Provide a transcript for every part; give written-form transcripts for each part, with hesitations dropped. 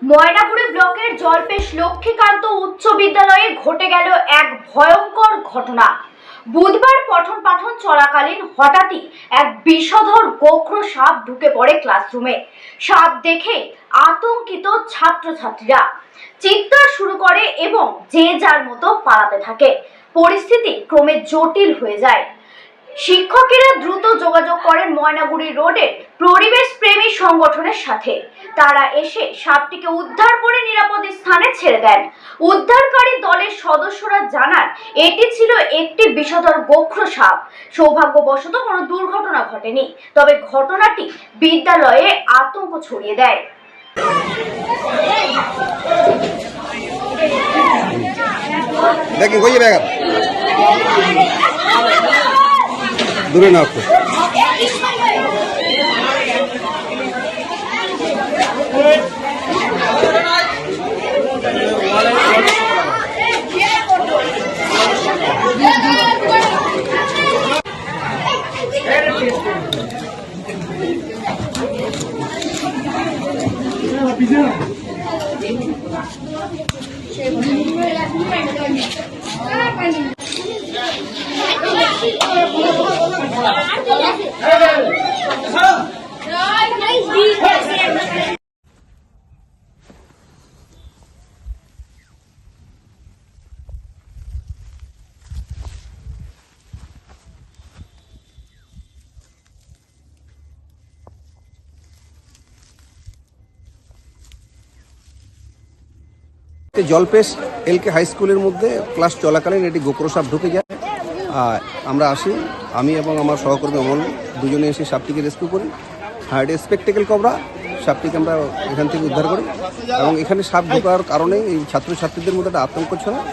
ময়নাগুড়ি ব্লকের জলপেশ লক্ষ্মীকান্ত উচ্চ বিদ্যালয়ে ঘটে গেল এক ভয়ঙ্কর ঘটনা। বুধবার পঠন পাঠন চলাকালীন হঠাৎই এক বিষধর গোখরো সাপ ঢুকে পড়ে ক্লাসরুমে। সাপ দেখে আতঙ্কিত ছাত্রছাত্রীরা চিৎকার শুরু করে এবং যে যার মতো পালাতে থাকে। পরিস্থিতি ক্রমে জটিল হয়ে যায়। শিক্ষকেরা দ্রুত যোগাযোগ করেন ময়নাগুড়ি রোডের পরিবেশ প্রেমী সংগঠনের সাথে। তারা এসে সাপটিকে উদ্ধার করে নিরাপদ স্থানে ছেড়ে দেন। উদ্ধারকারী দলের সদস্যরা জানান এটি ছিল একটি বিষধর গোখরো সাপ। সৌভাগ্যবশত কোনো দুর্ঘটনা ঘটেনি, তবে ঘটনাটি বিদ্যালয়ে আতঙ্ক ছড়িয়ে দেয়। দেখি কই যাবে দূরে না একটু জলপেশ এলকে হাই স্কুলের মধ্যে ক্লাস চলাকালীন এটি গোখরো সাপ ঢুকে যায়। আমরা আসি, আমি এবং আমার সহকর্মী অমল দুজনে এসে সাপটিকে রেস্কিউ করি। এটি স্পেকটেকেল কবরা। সাপটিকে আমরা এখান থেকে উদ্ধার করি এবং এখানে সাপ ঢোকার কারণে এই ছাত্রছাত্রীদের মধ্যে একটা আতঙ্ক ছড়ায়।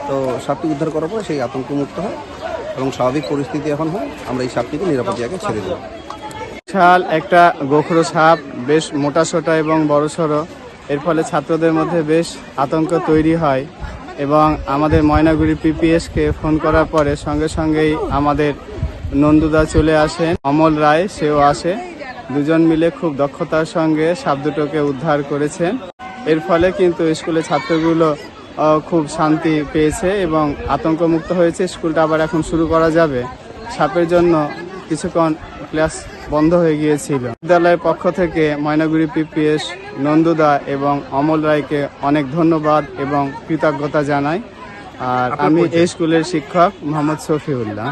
তো সাপটি উদ্ধার করার পরে সেই আতঙ্ক মুক্ত হয় এবং স্বাভাবিক পরিস্থিতি এখন হয়। আমরা এই সাপটিকে নিরাপদ জায়গায় ছেড়ে দেব। বিশাল একটা গোখরো সাপ, বেশ মোটাসোটা এবং বড়সড়। এর ফলে ছাত্রদের মধ্যে বেশ আতঙ্ক তৈরি হয় এবং আমাদের ময়নাগুড়ি পিপিএসকে ফোন করার পরে সঙ্গে সঙ্গেই আমাদের নন্দুদা চলে আসেন, অমল রায় সেও আসে। দুজন মিলে খুব দক্ষতার সঙ্গে সাপ দুটোকে উদ্ধার করেছেন। এর ফলে কিন্তু স্কুলের ছাত্রগুলো খুব শান্তি পেয়েছে এবং আতঙ্কমুক্ত হয়েছে। স্কুলটা আবার এখন শুরু করা যাবে। সাপের জন্য কিছুক্ষণ ক্লাস বন্ধ হয়ে গিয়েছিল। বিদ্যালয়ের পক্ষ থেকে ময়নাগুড়ি পিপিএস, নন্দুদা এবং অমল রায়কে অনেক ধন্যবাদ এবং কৃতজ্ঞতা জানাই। আর আমি এই স্কুলের শিক্ষক মোহাম্মদ শফিউল্লাহ।